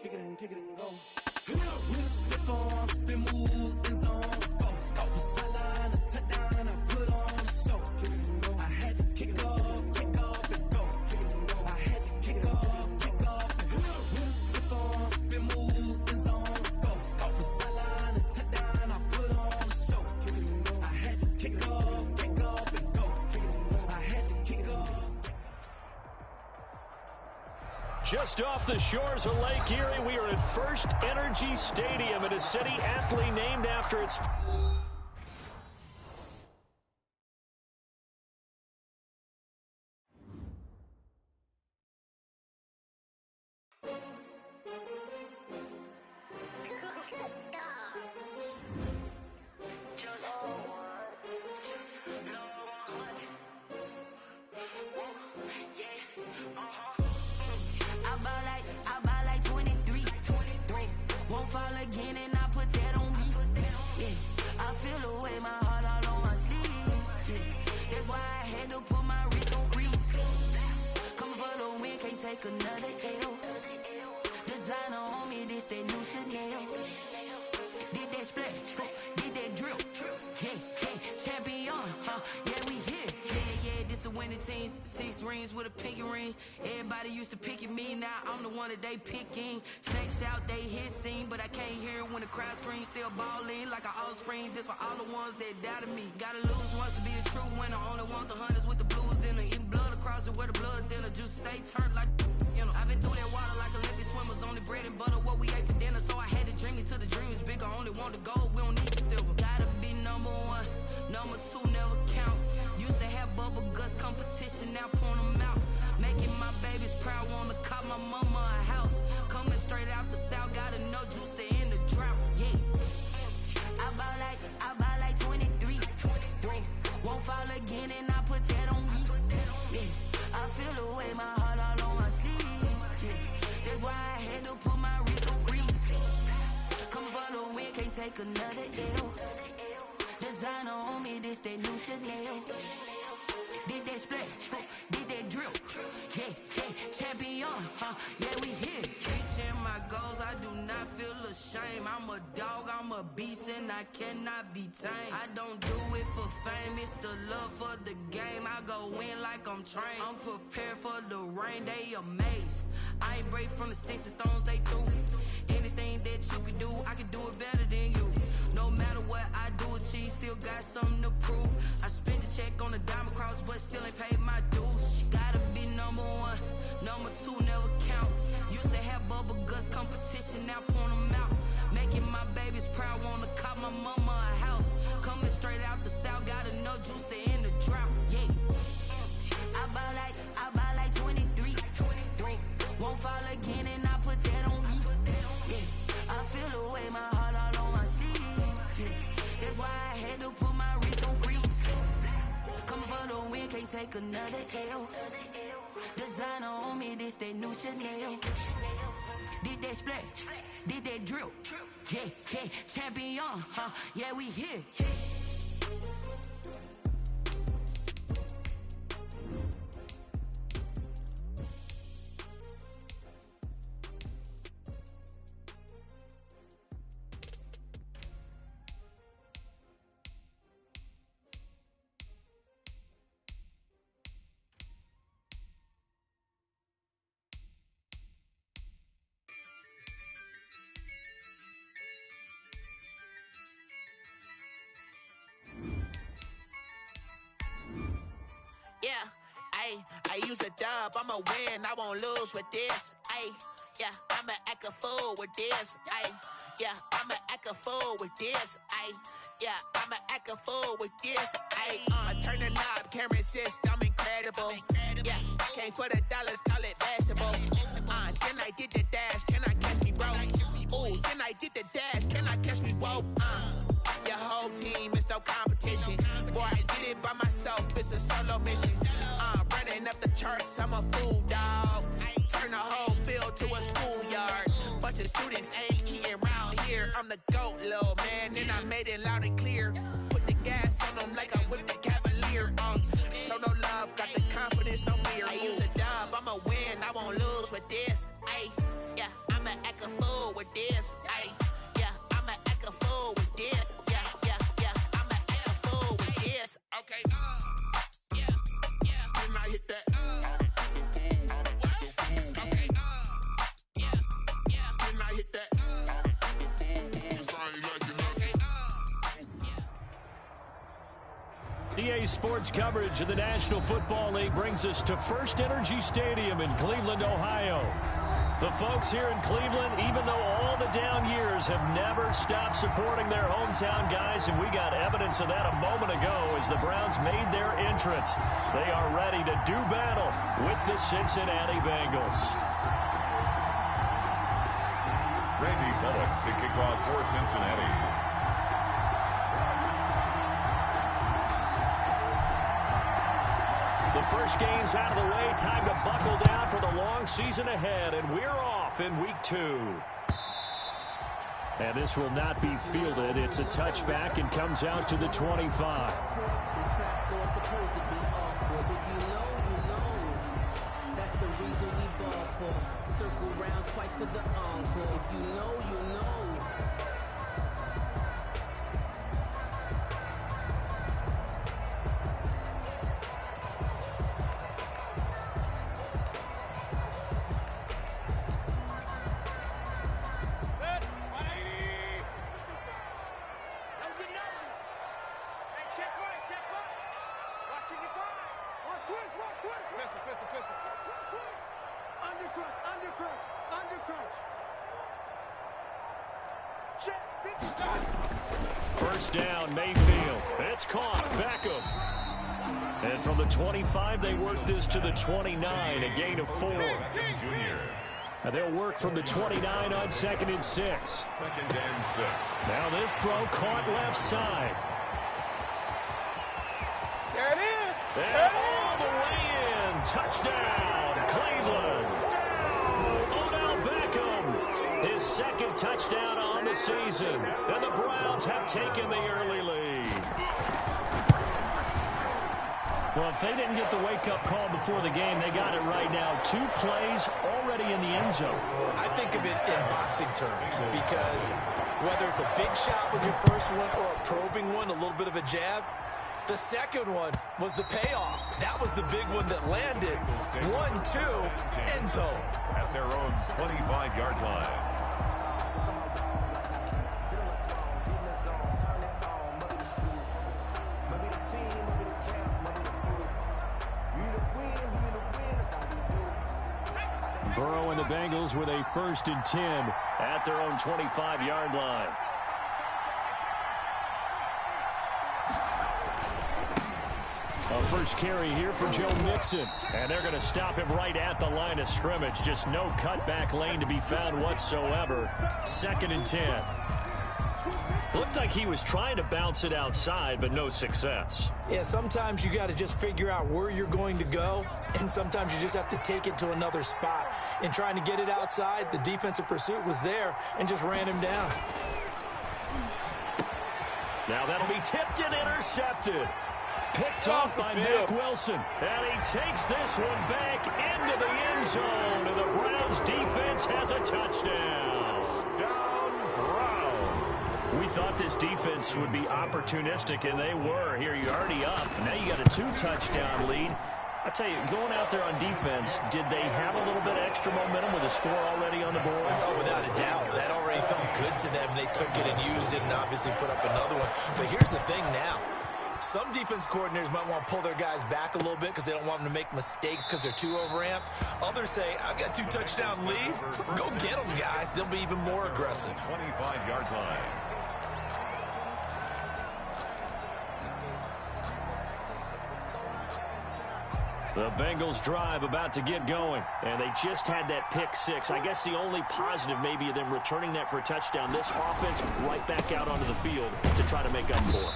kick it and go. With a stiff on, spin move, in zones, go. From sideline to touchdown, I put on a show. I had to kick off and go. I had to kick off and go. With a stiff on, spin move, in zones, go. From sideline to touchdown, I put on a show. I had to kick off and go. I had to kick off. Just off the shores of Lake Erie, we are at First Energy Stadium in a city aptly named after its... I buy like 23. Won't fall again and I put that on me. Yeah, I feel the way, my heart all on my sleeve. Yeah, that's why I had to put my wrist on freeze. Coming for the win, can't take another L. Designer on me, this that new Chanel. Did that splash, did that drill. Yeah, champion, yeah, we here. Yeah, this the winning team. 6 rings with a pinky ring. Everybody used to pick at me, now I'm the one that they picking. Snakes out, they hit scene, but I can't hear it when the crowd screams. Still balling like an offspring. This for all the ones that doubted me. Gotta lose once to be a true winner. Only want the hunters with the blues in it. Eating blood across it where the blood thinner. Just stay turned like, you know. I've been through that water like Olympic swimmers. Only bread and butter, what we ate for dinner. So I had to dream it till the dream is bigger. Only want the gold, we don't need the silver. Gotta be number 1, number 2 never count. Used to have bubble guts competition, now point them out. Making my babies proud, wanna cop my mama a house. Coming straight out the south, got enough juice to end the drought. Yeah, I buy like 23. Won't fall again and I put that on me. Yeah, I feel the way, my heart all on my sleeve. Yeah, that's why I had to put my wrist on freeze. Coming for the win, can't take another L. Designer on me, this that new Chanel. Did that splash, did that drill. Yeah, champion, yeah, we here. Reaching my goals, I do not feel ashamed. I'm a dog, I'm a beast, and I cannot be tamed. I don't do it for fame, it's the love for the game. I go in like I'm trained. I'm prepared for the rain, they amazed. I ain't brave from the sticks and stones they threw. Anything that you can do, I can do it better than you. No matter what I do, achieve, still got something to prove. I spent the check on the diamond cross, but still ain't paid my dues. Gotta be number 1, number 2 never count. Used to have bubble guts competition, now point them out. Making my babies proud, wanna cop my mama a house. Coming straight out the south, got enough juice to end the drought. Yeah, I buy like 23. Won't fall again and I put that on me. Yeah, I feel the way, my heart all on my sleeve. Yeah, that's why I had to put my wrist on freeze. Coming for the win, can't take another L. Designer on me, this that new Chanel. Did that splash, did that drill. Yeah, champion, yeah, we here. Yeah, I use a dub, I'ma win, I won't lose with this. Yeah, I'ma act a fool with this. Yeah, I'ma act a fool with this. Yeah, I'ma act a fool with this. I turn the knob, can't resist, I'm incredible. Yeah, came for the dollars, call it vegetable. Then I did the dash, can I catch me, bro? Ooh, then I did the dash, can I catch me, whoa? Your whole team is no competition. Boy, I did it by myself, it's a solo mission. Running up the charts, I'm a fool, dog. Turn the whole field to a schoolyard. Bunch of students ain't eating round here. I'm the GOAT, little man, and I made it loud and clear. Put the gas on them like I'm with the Cavalier. Show no love, got the confidence, no fear. I use a dub, I'ma win, I won't lose with this. Yeah, I'ma act a a fool with this. Ay, yeah, I'ma act a fool with this. Yeah, I'ma act a fool with this. Okay, yeah, didn't I hit that? Okay, yeah, didn't I hit that? EA Sports coverage of the National Football League brings us to First Energy Stadium in Cleveland, Ohio. The folks here in Cleveland, even though all the down years, have never stopped supporting their hometown guys, and we got evidence of that a moment ago as the Browns made their entrance. They are ready to do battle with the Cincinnati Bengals. Randy Bullock to kick off for Cincinnati. The first game's out of the way. Time to buckle down for the long season ahead, and we're off in week 2. And this will not be fielded. It's a touchback and comes out to the 25. That's the reason we ball for. Circle round twice for the encore. If you know, you know. First down, Mayfield. It's caught. Beckham. And from the 25, they work this to the 29, a gain of 4. And they'll work from the 29 on 2nd and 6. 2nd and 6. Now this throw caught left side. There it is. And all the way in. Touchdown, Cleveland. Odell Beckham. His 2nd touchdown on the season. And the Browns have taken the early lead. Well, if they didn't get the wake-up call before the game, they got it right now. 2 plays already in the end zone. I think of it in boxing terms because whether it's a big shot with your first one or a probing one, a little bit of a jab, the second one was the payoff. That was the big one that landed. 1-2, end zone. At their own 25-yard line. Burrow and the Bengals with a 1st and 10 at their own 25-yard line. A first carry here for Joe Mixon. And they're going to stop him right at the line of scrimmage. Just no cutback lane to be found whatsoever. 2nd and 10. Looked like he was trying to bounce it outside, but no success. Yeah, sometimes you got to just figure out where you're going to go, and sometimes you just have to take it to another spot. In trying to get it outside, the defensive pursuit was there and just ran him down. Now that'll be tipped and intercepted. Picked off by Mack Wilson. And he takes this one back into the end zone. And the Browns defense has a touchdown. We thought this defense would be opportunistic, and they were. Here, you're already up. Now you got a 2-touchdown lead. I tell you, going out there on defense, did they have a little bit of extra momentum with a score already on the board? Oh, without a doubt. That already felt good to them. They took it and used it and obviously put up another one. But here's the thing now. Some defense coordinators might want to pull their guys back a little bit because they don't want them to make mistakes because they're too overamped. Others say, I've got 2-touchdown lead. Go get them, guys. They'll be even more aggressive. 25-yard line. The Bengals drive about to get going, and they just had that pick 6. I guess the only positive maybe of them returning that for a touchdown. This offense right back out onto the field to try to make up for it.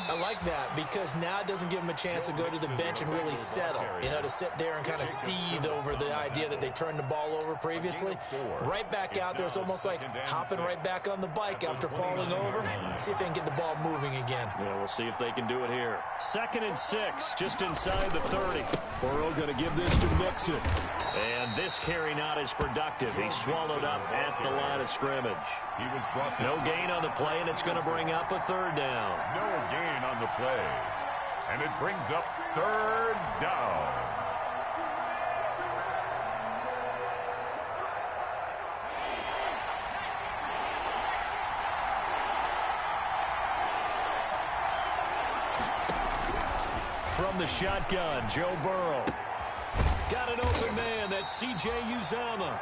I like that because now it doesn't give him a chance to go to the bench and really settle. You know, to sit there and kind of seethe over the idea that they turned the ball over previously. Right back out there. It's almost like hopping right back on the bike after falling over. See if they can get the ball moving again. Yeah, we'll see if they can do it here. 2nd and 6, just inside the 30. Burrow going to give this to Mixon. And this carry not as productive. He swallowed up at the line of scrimmage. He was brought No gain on the play, and it's going to bring up a 3rd down. No gain on the play. And it brings up 3rd down. From the shotgun, Joe Burrow. Got an open man. That's C.J. Uzomah.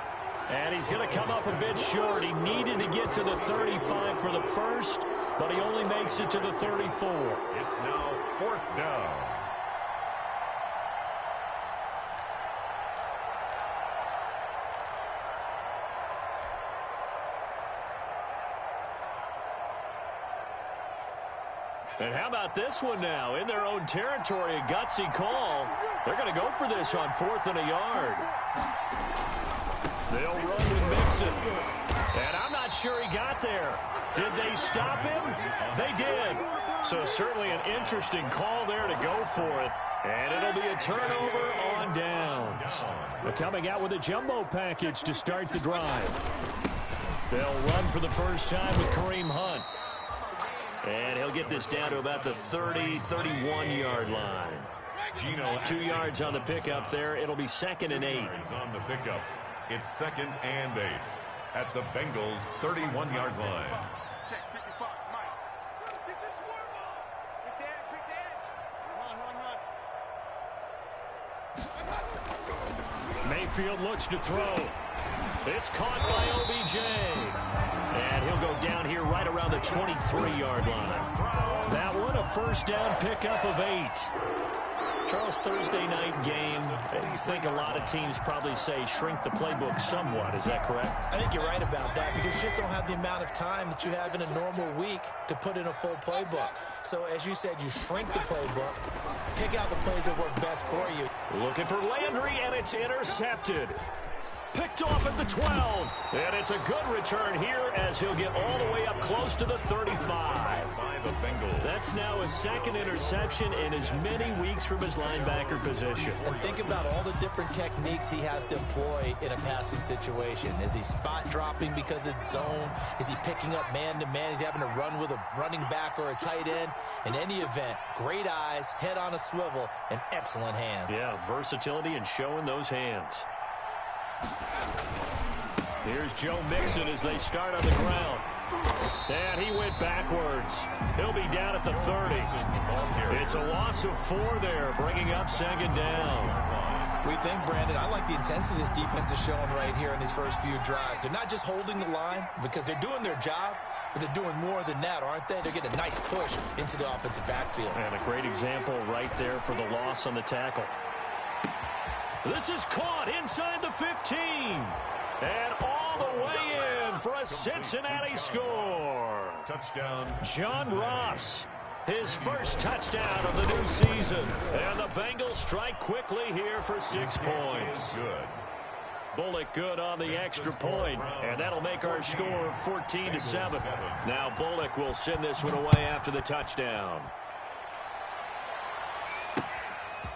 And he's going to come up a bit short. He needed to get to the 35 for the first, but he only makes it to the 34. It's now 4th down. And how about this one now? In their own territory, a gutsy call. They're going to go for this on 4th and a yard. They'll run with Mixon. And I'm not sure he got there. Did they stop him? They did. So certainly an interesting call there to go for it. And it'll be a turnover on downs. They're coming out with a jumbo package to start the drive. They'll run for the first time with Kareem Hunt. And he'll get this down to about the 30-31-yard line. 2 yards on the pickup there. It'll be 2nd and 8. On the pickup. It's 2nd and 8 at the Bengals' 31-yard line. Check 55, Mike. Get your swerve on. Get the edge, pick the edge. Run. Mayfield looks to throw. It's caught by OBJ. And he'll go down here right around the 23-yard line. That one, a first down pickup of 8. Charles, Thursday night game, you think a lot of teams probably say shrink the playbook somewhat. Is that correct? I think you're right about that because you just don't have the amount of time that you have in a normal week to put in a full playbook. So, as you said, you shrink the playbook, pick out the plays that work best for you. Looking for Landry, and it's intercepted. Picked off at the 12. And it's a good return here as he'll get all the way up close to the 35. That's now his 2nd interception in as many weeks from his linebacker position. And think about all the different techniques he has to employ in a passing situation. Is he spot dropping because it's zone? Is he picking up man-to-man? Is he having to run with a running back or a tight end? In any event, great eyes, head on a swivel, and excellent hands. Yeah, versatility and showing those hands. Here's Joe Mixon as they start on the ground. And he went backwards. He'll be down at the 30. It's a loss of 4 there, bringing up 2nd down. We think, Brandon, I like the intensity this defense is showing right here in these first few drives. They're not just holding the line because they're doing their job, but they're doing more than that, aren't they? They're getting a nice push into the offensive backfield. And a great example right there for the loss on the tackle. This is caught inside the 15. And all the way in for a Cincinnati score. Touchdown. John Ross, his first touchdown of the new season. And the Bengals strike quickly here for 6 points. Good. Bullock good on the extra point, and that'll make our score 14-7. Now Bullock will send this one away after the touchdown.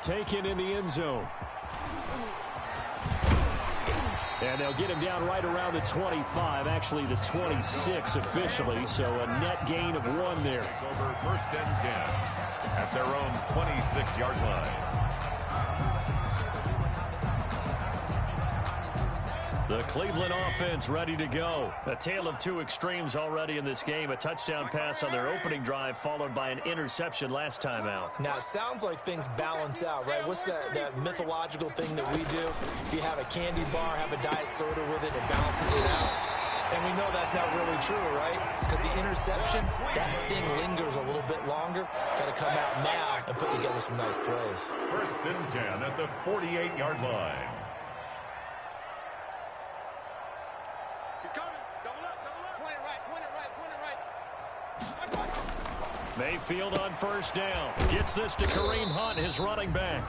Taken in the end zone. And they'll get him down right around the 25, actually the 26 officially, so a net gain of 1 there. Over 1st and 10 at their own 26-yard line. The Cleveland offense ready to go. A tale of 2 extremes already in this game. A touchdown pass on their opening drive followed by an interception last time out. Now, it sounds like things balance out, right? What's that mythological thing that we do? If you have a candy bar, have a diet soda with it, it balances it out. And we know that's not really true, right? Because the interception, that sting lingers a little bit longer. Got to come out now and put together some nice plays. 1st and 10 at the 48-yard line. He's coming. Double up, double up. Point it right, point it right, point it right. Mayfield on first down. Gets this to Kareem Hunt, his running back.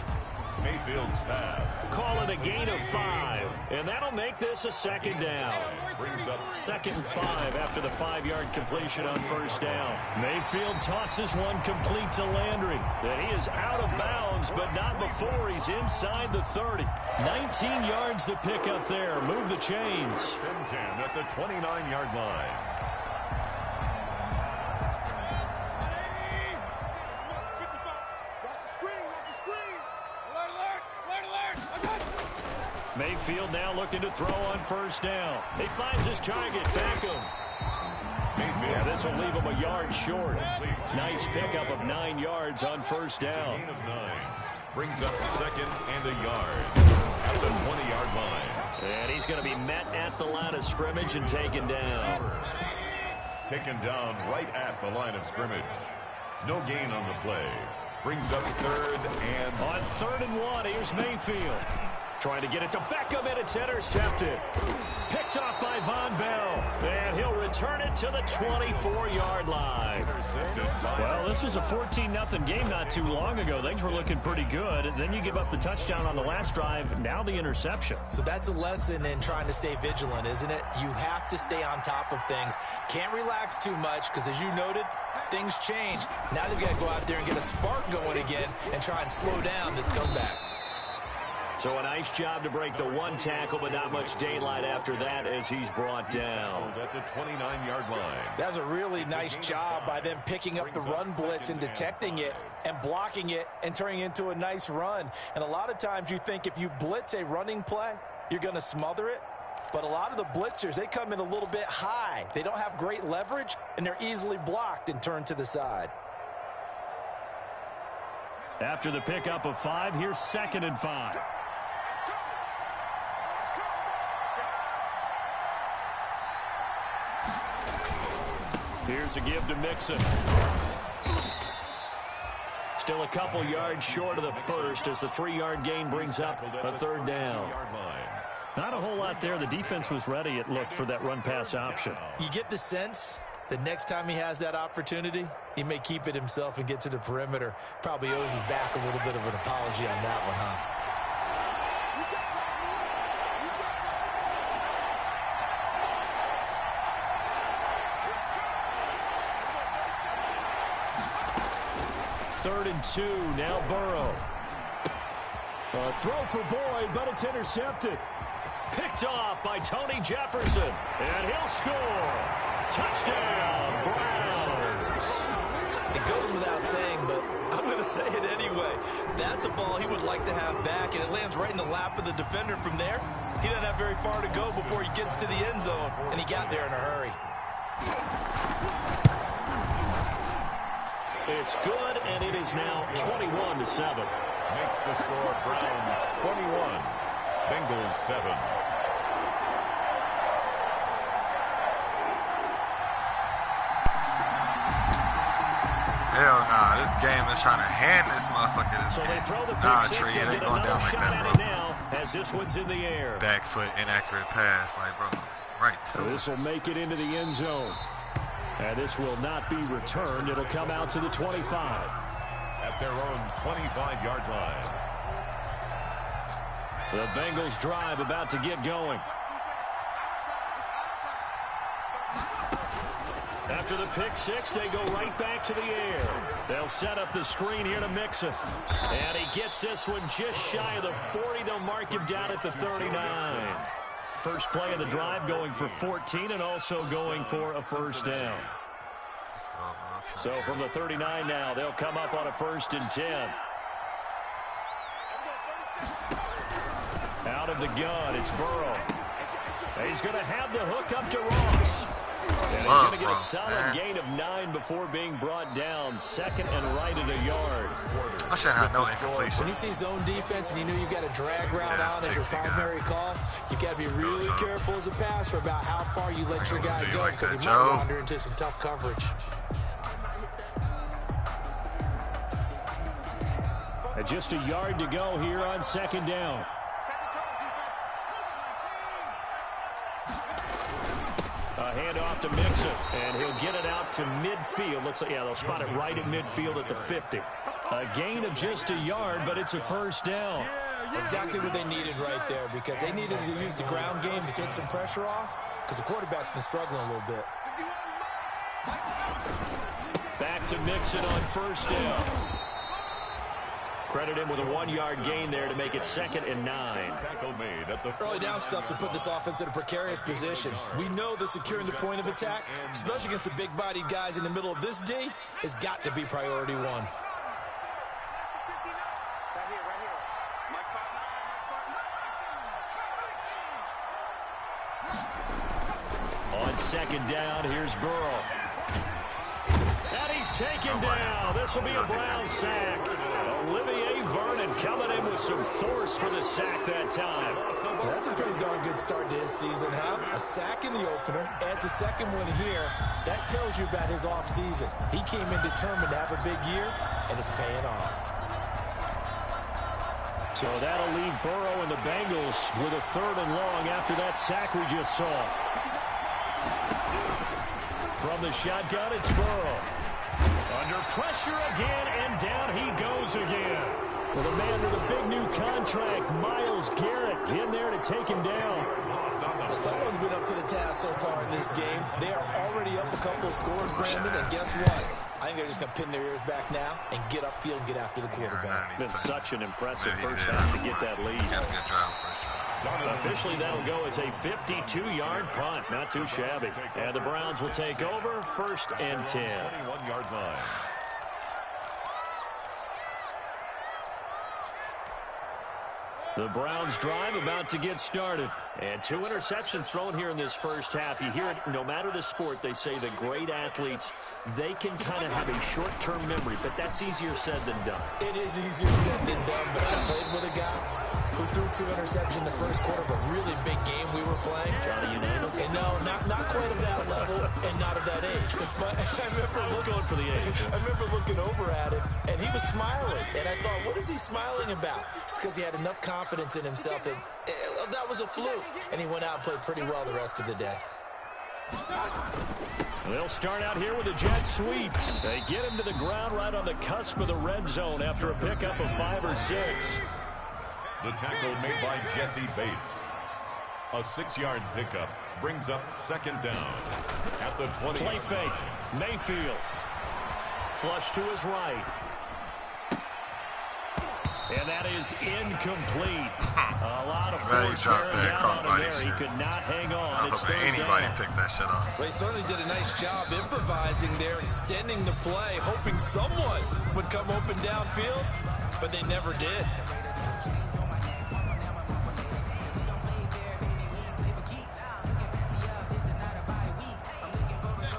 Mayfield's pass. Call it a gain of 5. And that'll make this a second down. Brings up 2nd and 5 after the 5-yard completion on first down. Mayfield tosses one complete to Landry. And he is out of bounds, but not before he's inside the 30. 19 yards to pick up there. Move the chains. 10-10 at the 29-yard line. Mayfield now looking to throw on first down. He finds his target, Beckham. Yeah, this will leave him a yard short. Nice pickup of 9 yards on first down. Gain of 9. Brings up 2nd and a yard at the 20-yard line. And he's going to be met at the line of scrimmage and taken down. Taken down right at the line of scrimmage. No gain on the play. Brings up 3rd and... On 3rd and 1, here's Mayfield. Trying to get it to Beckham, and it's intercepted. Picked off by Von Bell. And he'll return it to the 24-yard line. Well, this was a 14-0 game not too long ago. Things were looking pretty good. Then you give up the touchdown on the last drive. Now the interception. So that's a lesson in trying to stay vigilant, isn't it? You have to stay on top of things. Can't relax too much because, as you noted, things change. Now they've got to go out there and get a spark going again and try and slow down this comeback. So a nice job to break the one tackle, but not much daylight after that as he's brought down. At the 29-yard line. That's a really nice job by them picking up the run blitz and detecting it and blocking it and turning it into a nice run. And a lot of times you think if you blitz a running play, you're going to smother it. But a lot of the blitzers, they come in a little bit high. They don't have great leverage, and they're easily blocked and turned to the side. After the pickup of 5, here's 2nd and 5. Here's a give to Mixon. Still a couple yards short of the first as the 3-yard gain brings up a 3rd down. Not a whole lot there. The defense was ready, it looked, for that run-pass option. You get the sense that next time he has that opportunity, he may keep it himself and get to the perimeter. Probably owes his back a little bit of an apology on that one, huh? Third and 2, now Burrow. A throw for Boyd, but it's intercepted. Picked off by Tony Jefferson, and he'll score. Touchdown, Browns. It goes without saying, but I'm going to say it anyway. That's a ball he would like to have back, and it lands right in the lap of the defender. From there, he doesn't have very far to go before he gets to the end zone, and he got there in a hurry. It's good, and it is now 21-7. Makes the score Browns 21, Bengals 7. Hell nah, this game is trying to hand this motherfucker this so game. They throw the Nah, pick Tree, six, it ain't get going down another like shot that, at bro. it now as this one's in the air. Back foot, inaccurate pass, like, bro. Right to This will make it into the end zone. And this will not be returned. It'll come out to the 25. At their own 25-yard line. The Bengals drive about to get going. After the pick six, they go right back to the air. They'll set up the screen here to Mixon. And he gets this one just shy of the 40. They'll mark him down at the 39. First play of the drive going for 14 and also going for a first down. So from the 39 now, they'll come up on a 1st and 10. Out of the gun, it's Burrow. He's going to have the hook up to Ross. And he's going to get a solid gain of 9 before being brought down. 2nd and right at a yard. I shouldn't have no incompletion. When you see zone defense and you know you've got a drag route on as your primary call, you got to be really careful as a passer about how far you let your guy go because he might wander into some tough coverage. Just a yard to go here on 2nd down. A handoff to Mixon, and he'll get it out to midfield. Looks like, yeah, they'll spot it right at midfield at the 50. A gain of just a yard, but it's a first down. Exactly what they needed right there, because they needed to use the ground game to take some pressure off, because the quarterback's been struggling a little bit. Back to Mixon on first down. Credit him with a 1-yard gain there to make it 2nd and 9. Early down stuff to put this offense in a precarious position. We know that securing the point of attack, especially against the big-bodied guys in the middle of this D, has got to be priority one. On 2nd down, here's Burrow. And he's taken down. This will be a Brown sack. Olivier Vernon coming in with some force for the sack that time. Well, that's a pretty darn good start to his season, huh? A sack in the opener, adds a second one here. That tells you about his offseason. He came in determined to have a big year, and it's paying off. So that'll leave Burrow and the Bengals with a 3rd and long after that sack we just saw. From the shotgun, it's Burrow. Under pressure again, and down he goes again. With a man with a big new contract, Myles Garrett, in there to take him down. Someone's been up to the task so far in this game. They are already up a couple of scores, Brandon, and guess what? I think they're just going to pin their ears back now and get upfield and get after the quarterback. Been such an impressive first half to get that lead. Got a good drive first drive. Officially, that'll go as a 52-yard punt. Not too shabby. And the Browns will take over 1st and 10. 21-yard line. The Browns drive about to get started. And 2 interceptions thrown here in this first half. You hear it, no matter the sport, they say the great athletes, they can kind of have a short-term memory, but that's easier said than done. It is easier said than done, but I played with a guy who threw 2 interceptions in the first quarter of a really big game we were playing. Johnny Unitas? And no, not quite of that level and not of that age. But I was going for the age. I remember looking over at him, and he was smiling. And I thought, what is he smiling about? It's because he had enough confidence in himself that that was a fluke. And he went out and played pretty well the rest of the day. They'll start out here with a jet sweep. They get him to the ground right on the cusp of the red zone after a pickup of 5 or 6. The tackle made by Jesse Bates. A 6-yard pickup brings up 2nd down at the 20. Play fake. Mayfield. Flush to his right. And that is incomplete. A lot of force bearing down on him there. He could not hang on. I was hoping anybody picked that shit up. Well, he certainly did a nice job improvising there, extending the play, hoping someone would come open downfield, but they never did.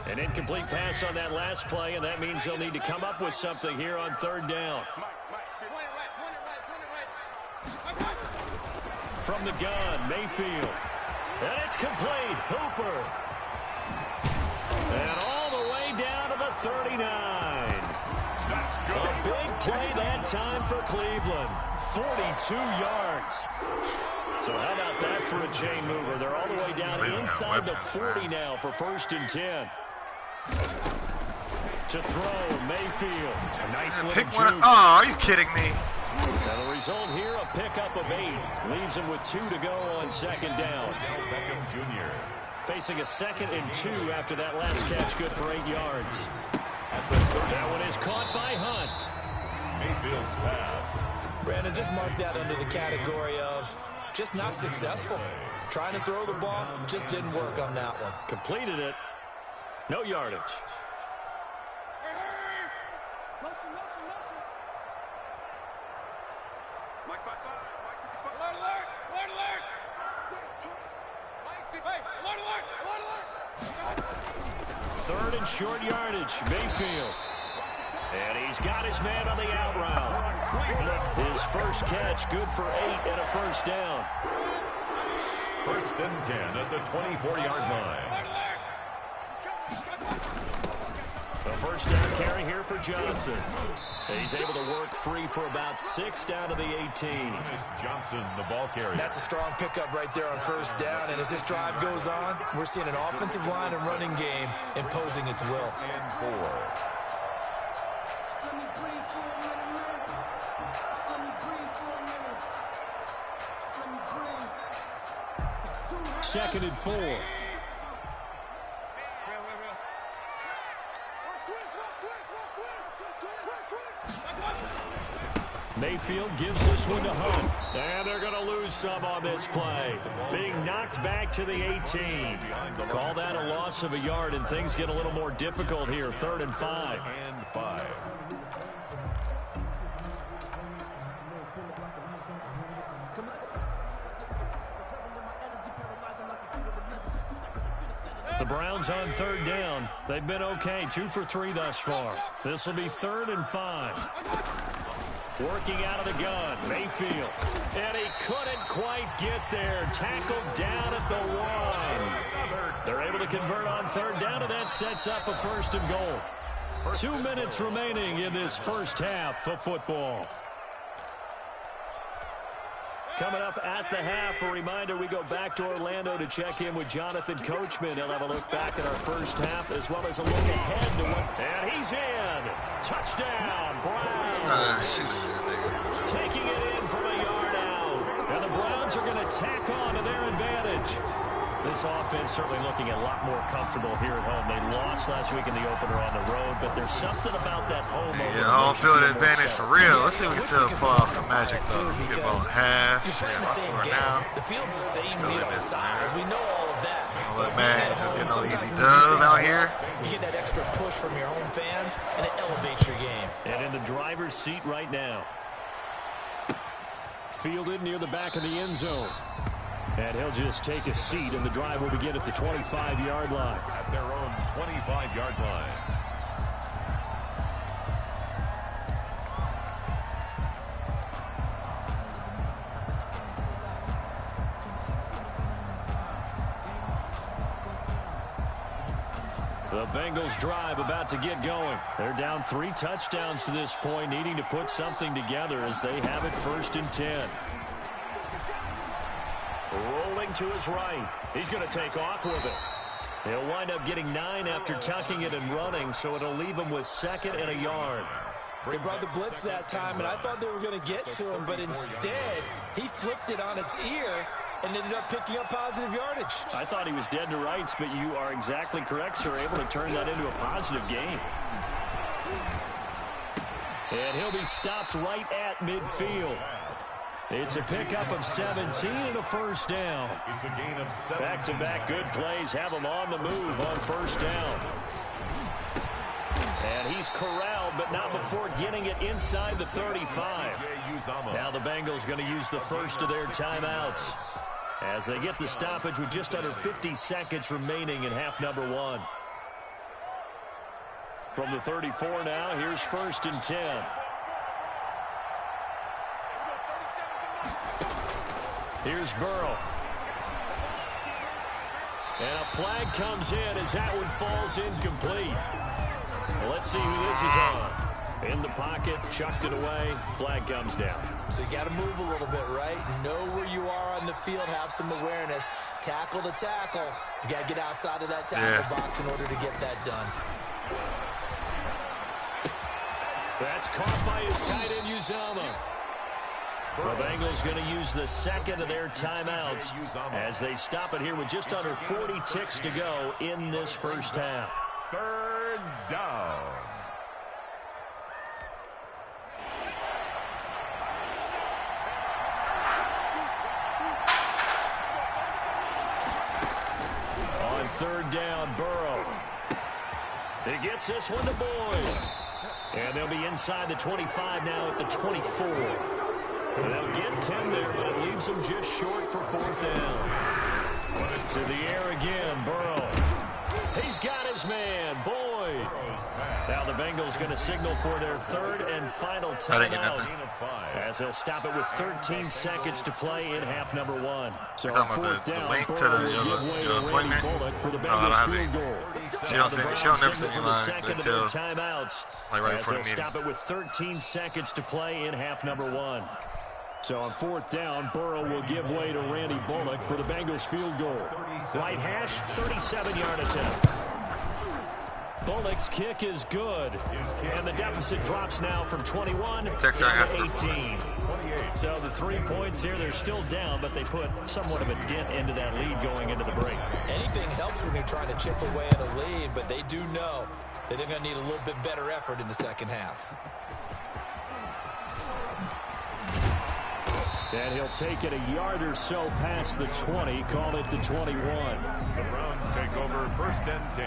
An incomplete pass on that last play, and that means they'll need to come up with something here on 3rd down. From the gun, Mayfield. And it's complete. Hooper. And all the way down to the 39. A big play that time for Cleveland. 42 yards. So how about that for a chain mover? They're all the way down inside the 40 now for 1st and 10. To throw, Mayfield. A nice little pick one. juke. Oh, are you kidding me? And the result here, a pickup of 8. Leaves him with 2 to go on 2nd down. Beckham Jr. Facing a 2nd and 2 after that last catch, good for 8 yards. That one is caught by Hunt. Mayfield's pass. Brandon, just mark that under the category of just not successful. Trying to throw the ball, just didn't work on that one. Completed it. No yardage. Third and short yardage, Mayfield. And he's got his man on the out route. His first catch, good for 8 and a 1st down. 1st and 10 at the 24-yard line. The first down carry here for Johnson. He's able to work free for about 6 down to the 18. Johnson, the ball carrier. That's a strong pickup right there on first down. And as this drive goes on, we're seeing an offensive line and running game imposing its will. And 4. Second and 4. Mayfield gives this one to Hunt. And they're going to lose some on this play. Being knocked back to the 18. Call that a loss of a yard, and things get a little more difficult here. 3rd and 5. And 5. The Browns on 3rd down. They've been okay. 2 for 3 thus far. This will be 3rd and 5. Working out of the gun, Mayfield. And he couldn't quite get there. Tackled down at the 1. They're able to convert on 3rd down, and that sets up a 1st and goal. 2 minutes remaining in this first half of football. Coming up at the half, a reminder, we go back to Orlando to check in with Jonathan Coachman. He'll have a look back at our first half as well as a look ahead to what... And he's in! Touchdown, Browns! Taking it in from a yard out. And the Browns are going to tack on to their advantage. This offense certainly looking a lot more comfortable here at home. They lost last week in the opener on the road, but there's something about that home. Yeah, I don't feel the advantage for real. Let's see if we can still pull off some magic, though. Get ball in half. Yeah, score now. The field's the same needle size. We know all of that. Don't let man just get no easy dub out here. You get that extra push from your home fans, and it elevates your game. And in the driver's seat right now. Fielded near the back of the end zone. And he'll just take a seat, and the drive will begin at the 25-yard line. At their own 25-yard line. The Bengals drive about to get going. They're down 3 touchdowns to this point, needing to put something together as they have it 1st and 10. Rolling to his right. He's going to take off with it. He'll wind up getting 9 after tucking it and running, so it'll leave him with 2nd and a yard. They brought the blitz that time, and I thought they were going to get to him, but instead, he flipped it on its ear and ended up picking up positive yardage. I thought he was dead to rights, but you are exactly correct, sir. Able to turn that into a positive gain. And he'll be stopped right at midfield. It's a pickup of 17 and a 1st down. It's a gain of 7. Back-to-back good plays have him on the move on 1st down. And he's corralled, but not before getting it inside the 35. Now the Bengals going to use the first of their timeouts as they get the stoppage with just under 50 seconds remaining in half number 1. From the 34 now, here's 1st and 10. Here's Burrow. And a flag comes in as that one falls incomplete. Well, let's see who this is on. In the pocket, chucked it away, flag comes down. So you got to move a little bit, right? Know where you are on the field, have some awareness. Tackle to tackle. You got to get outside of that tackle box in order to get that done. That's caught by his tight end, Uzama. The Bengals going to use the 2nd of their timeouts as they stop it here with just under 40 ticks to go in this first half. 3rd down. On 3rd down, Burrow. He gets this one to Boyd. And they'll be inside the 25 now at the 24. They'll get 10 there, but it leaves them just short for 4th down. To the air again, Burrow. He's got his man, Boyd. Boyd. Now the Bengals going to signal for their third and final timeout, as they'll stop it with 13 seconds to play in half number 1. So on fourth down, Burrow will give way to Randy Bullock for the Bengals field goal. She don't never send you line until timeouts, like right as before the they'll meeting. stop it with 13 seconds to play in half number 1. So on fourth down, Burrow will give way to Randy Bullock for the Bengals field goal. Right hash, 37-yard attempt. Bullock's kick is good, and the deficit drops now from 21 to 18. So the 3 points here, they're still down, but they put somewhat of a dent into that lead going into the break. Anything helps when you're trying to chip away at a lead, but they do know that they're going to need a little bit better effort in the second half. And he'll take it a yard or so past the 20, call it the 21. The Browns take over first and 10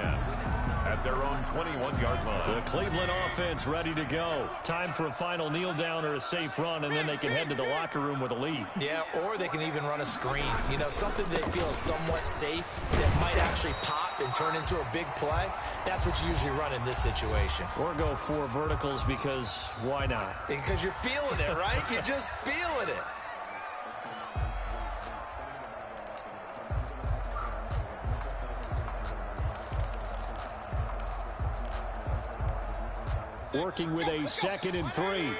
at their own 21-yard line. The Cleveland offense ready to go. Time for a final kneel down or a safe run, and then they can head to the locker room with a lead. Yeah, or they can even run a screen. You know, something they feel is somewhat safe that might actually pop and turn into a big play. That's what you usually run in this situation. Or go 4 verticals, because why not? Because you're feeling it, right? You're just feeling it. Working with a 2nd and 3.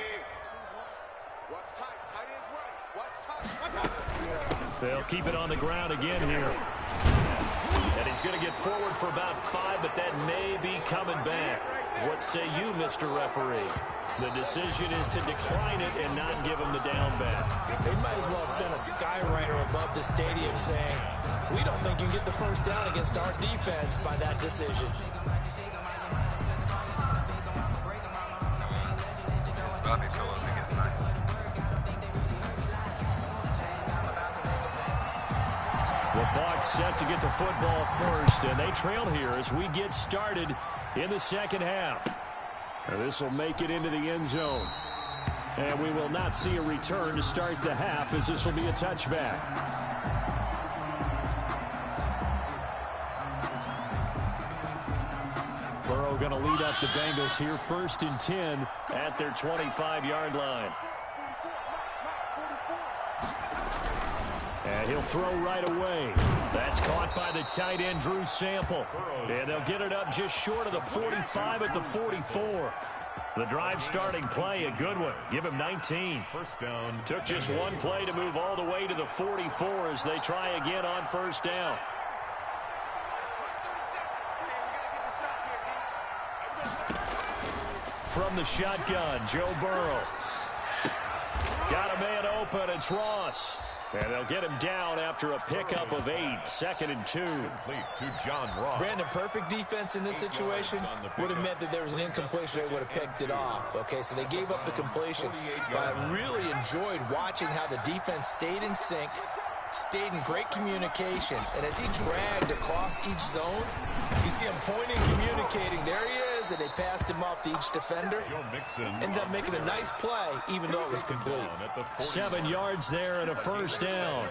They'll keep it on the ground again here. And he's going to get forward for about 5, but that may be coming back. What say you, Mr. Referee? The decision is to decline it and not give him the down back. They might as well have sent a skywriter above the stadium saying, we don't think you can get the first down against our defense by that decision. Bobby pillow to get nice. The Bucs set to get the football first, and they trail here as we get started in the second half. This will make it into the end zone. And we will not see a return to start the half, as this will be a touchback. Burrow going to lead up the Bengals here, 1st and 10 at their 25-yard line. And he'll throw right away. That's caught by the tight end, Drew Sample. And they'll get it up just short of the 45 at the 44. The drive starting play, a good one. Give him 19. First down. Took just one play to move all the way to the 44 as they try again on first down. From the shotgun, Joe Burrow. Got a man open, it's Ross. And they'll get him down after a pickup of 8, 2nd and 2. Complete to John Ross. Brandon, perfect defense in this situation would have meant that there was an incompletion. They would have picked it off. Okay, so they gave up the completion. But I really enjoyed watching how the defense stayed in sync, stayed in great communication. And as he dragged across each zone, you see him pointing, communicating. There he is, and they passed him off to each defender. Ended up making a nice play, even though it was complete. 7 yards there and a first down.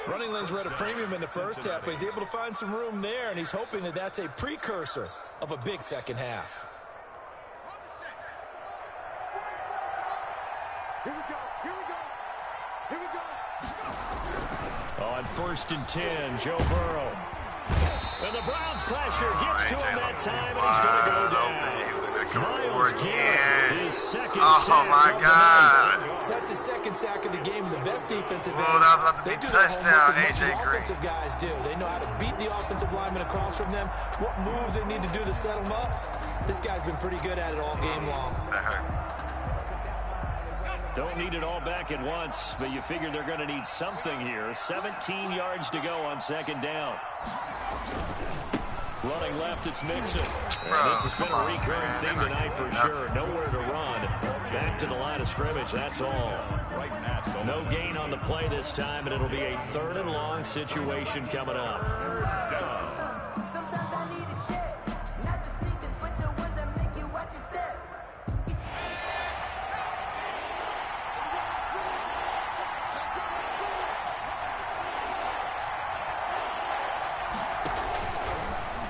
Running lanes were at a premium in the first half, but he's able to find some room there, and he's hoping that that's a precursor of a big second half. Here we go. Here we go. Here we go. On 1st and 10, Joe Burrow. And the Browns pressure gets to him that time, and he's going to go down. Miles Garrett, his second sack my God. That's his second sack of the game, and the best defensive Oh, that was about to be touchdown, A.J. Green. Offensive guys do. They know how to beat the offensive lineman across from them, what moves they need to do to set them up. This guy's been pretty good at it all game long. That hurt. Don't need it all back at once, but you figure they're going to need something here. 17 yards to go on 2nd down. Running left, it's Mixon. This has been a recurring theme tonight for sure. Nowhere to run. Back to the line of scrimmage, that's all. No gain on the play this time, and it'll be a 3rd and long situation coming up.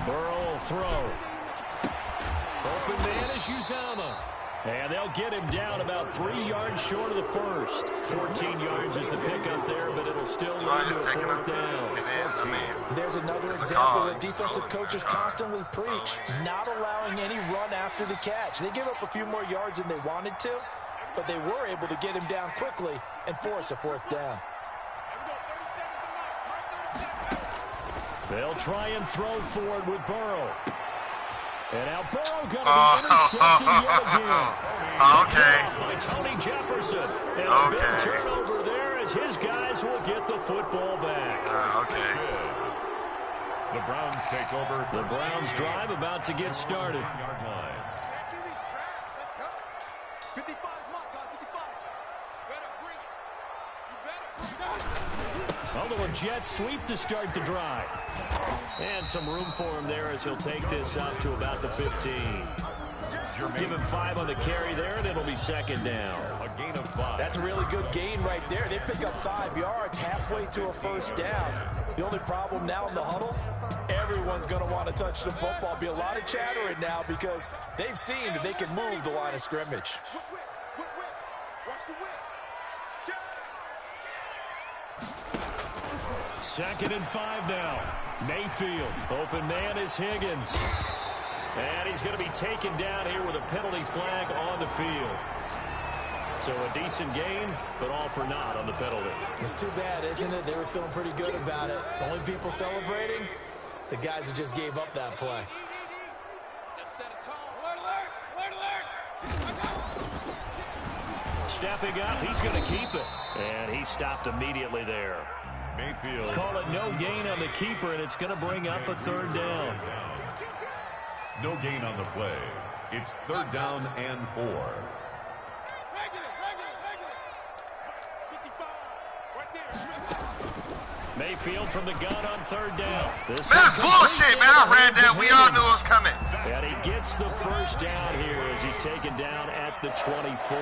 Burrow will throw. Open man is Uzomah. And they'll get him down about 3 yards short of the first. 14 yards is the pickup there, but it'll still lead to a fourth down. There's another example that defensive coaches constantly preach, not allowing any run after the catch. They give up a few more yards than they wanted to, but they were able to get him down quickly and force a fourth down. They'll try and throw forward with Burrow. And now Burrow going to be intercepted yet again. Okay. By Tony Jefferson. And a big turnover there as his guys will get the football back. Okay. The Browns take over. The Browns drive about to get started. Although a jet sweep to start the drive. And some room for him there as he'll take this up to about the 15. Give him 5 on the carry there, and it'll be second down. A gain of 5. That's a really good gain right there. They pick up 5 yards halfway to a first down. The only problem now in the huddle, everyone's going to want to touch the football. Be a lot of chattering now because they've seen that they can move the line of scrimmage. Second and 5 now. Mayfield. Open man is Higgins. And he's going to be taken down here with a penalty flag on the field. So a decent gain, but all for naught on the penalty. It's too bad, isn't it? They were feeling pretty good about it. The only people celebrating, the guys who just gave up that play. Stepping up, he's going to keep it. And he stopped immediately there. Mayfield. Call it no gain on the keeper, and it's going to bring up a third down. No gain on the play. It's third down and 4. Mayfield from the gun on third down. Man, that's bullshit, man. I read that. We all knew it was coming. And he gets the first down here as he's taken down at the 24.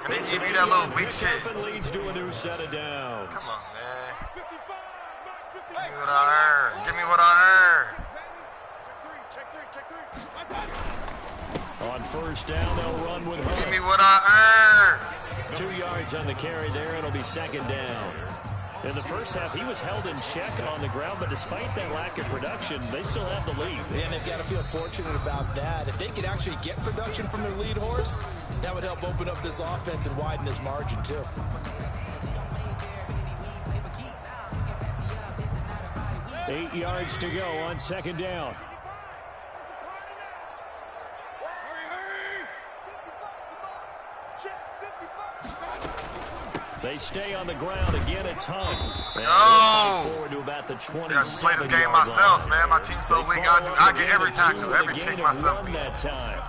And they give you that little weak shit. Leads to a new set of downs. Come on, man. Give me what I earned. Give me what I earned. On first down, they'll run with her. Give me what I earned. 2 yards on the carry there. It'll be second down. In the first half, he was held in check on the ground, but despite that lack of production, they still have the lead. And they've got to feel fortunate about that. If they could actually get production from their lead horse, that would help open up this offense and widen this margin, too. Eight yards to go on second down. They stay on the ground. Again, it's Hunt. Go! Forward to about the 27 I gotta play this game myself, man. My team's so weak. I get every tackle, every pick myself. That time.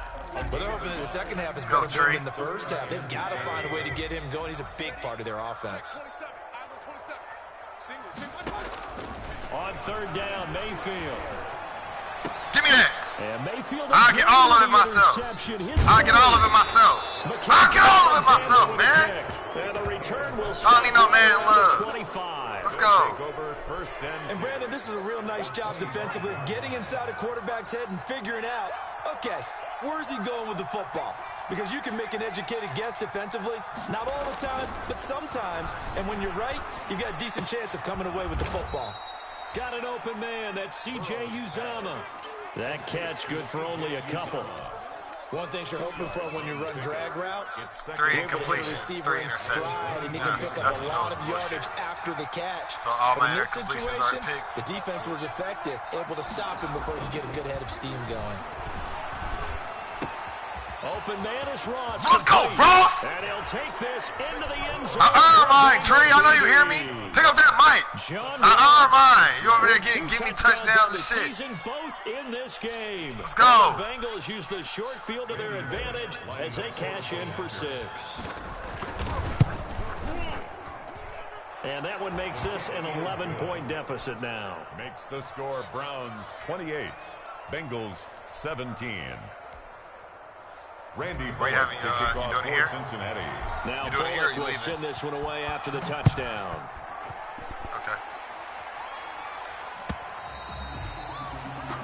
But they're hoping that the second half is better than the first half. They've got to find a way to get him going. He's a big part of their offense. On third down, Mayfield. Give me that. And Mayfield. I get all of it myself. I get all of it myself. I get all of it myself, man. And the return will I don't need no man love. 25. Let's go. And Brandon, this is a real nice job defensively, getting inside a quarterback's head and figuring out, okay, where's he going with the football? Because you can make an educated guess defensively, not all the time, but sometimes. And when you're right, you've got a decent chance of coming away with the football. Got an open man. That's C.J. Uzomah. That catch good for only a couple. One thing you're hoping for when you run drag routes, 3 incompletions, 3 interceptions. and he can pick up a lot of yardage after the catch. So all my in this incompletions situation, are picks. the defense was effective, able to stop him before he get a good head of steam going. Open man is Ross. Let's go, Ross! And he'll take this into the end zone. Mine, Tree. I know you hear me. Pick up that mic. Mine. You over there give me touchdowns and shit. Season both in this game. Let's go. And the Bengals use the short field to their advantage as they cash in for 6. And that one makes this an 11-point deficit now. Makes the score Browns 28, Bengals 17. Randy Bullock to kick off for Cincinnati. Now Bullock will send this one away after the touchdown. Okay.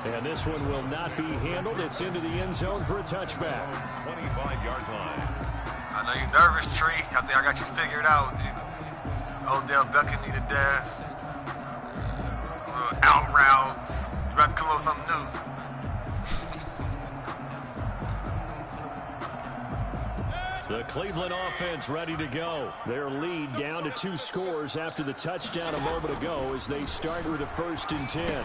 And this one will not be handled. It's into the end zone for a touchback. 25-yard line. I know you're nervous, Tree. I think I got you figured out. Odell Beckham needed death. Out routes. You about to come up with something new. The Cleveland offense ready to go. Their lead down to 2 scores after the touchdown a moment ago as they start with a 1st and 10.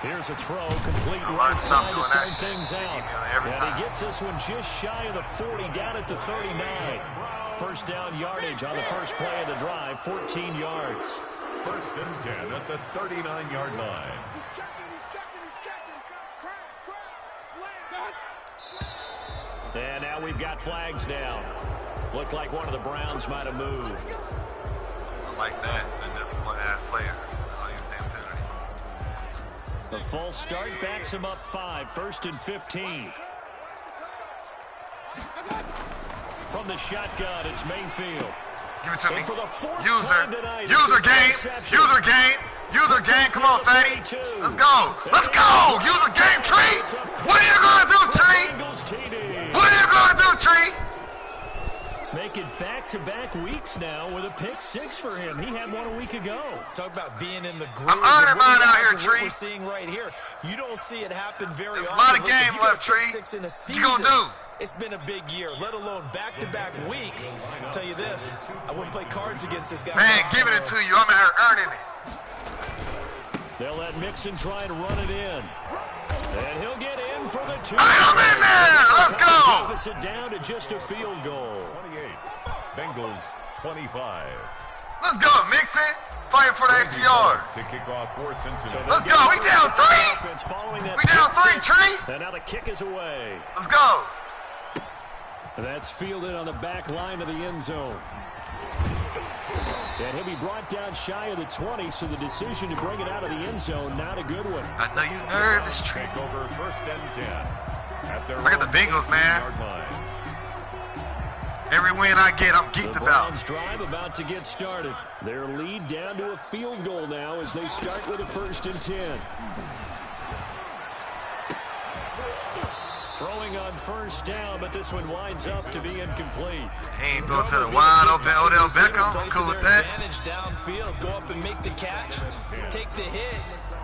Here's a throw, complete right side to start things out. And he gets this one just shy of the 40, down at the 39. First down yardage on the first play of the drive, 14 yards. 1st and 10 at the 39-yard line. He's checking. Crash, slam. And now we've got flags down. Looked like one of the Browns might have moved. I like that. The disciplined-ass players. All these damn penalties. The false start backs him up 5, 1st and 15. From the shotgun, it's Mayfield. Give it to me. For the 4th time tonight, User game. Come on, Fatty. Let's go. User game, Tree. What are you going to do, Tree? What are you going to do, Tree? Make it back-to-back weeks now with a pick 6 for him. He had one a week ago. Talk about being in the groove. I'm earning mine out here, Tree. We're seeing right here. You don't see it happen very often. There's a lot of game left, Tree. What you going to do? It's been a big year, let alone back-to-back weeks. I'll tell you this, I wouldn't play cards against this guy. Man, giving it to you. I'm out here earning it. They'll let Mixon try and run it in. And he'll get in for the 2. I'm in there. Let's go. Deficit down to just a field goal. 28. Bengals 25. Let's go, Mixon. Fighting for the extra yard. To kick off for Cincinnati. Let's go. We down 3. We down 3, Tree. And now the kick is away. Let's go. That's fielded on the back line of the end zone. And he'll be brought down shy of the 20, so the decision to bring it out of the end zone, not a good one. I know you're nervous, Tree. Over 1st and 10. Look at the Bengals, man. Every win I get, I'm geeked about. The Browns drive about to get started. Their lead down to a field goal now as they start with a 1st and 10. Throwing on 1st down, but this one winds up to be incomplete. He ain't throw to the wide open Odell Beckham. I'm cool with that. Advantage downfield, go up and make the catch, take the hit,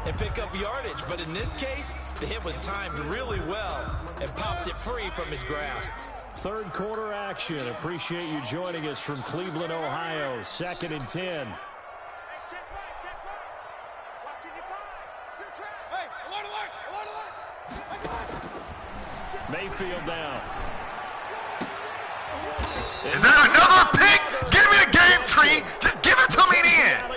and pick up yardage. But in this case, the hit was timed really well and popped it free from his grasp. 3rd quarter action. Appreciate you joining us from Cleveland, Ohio. 2nd and 10. Mayfield down. Is that another pick? Give me the game, Tree. Just give it to me then.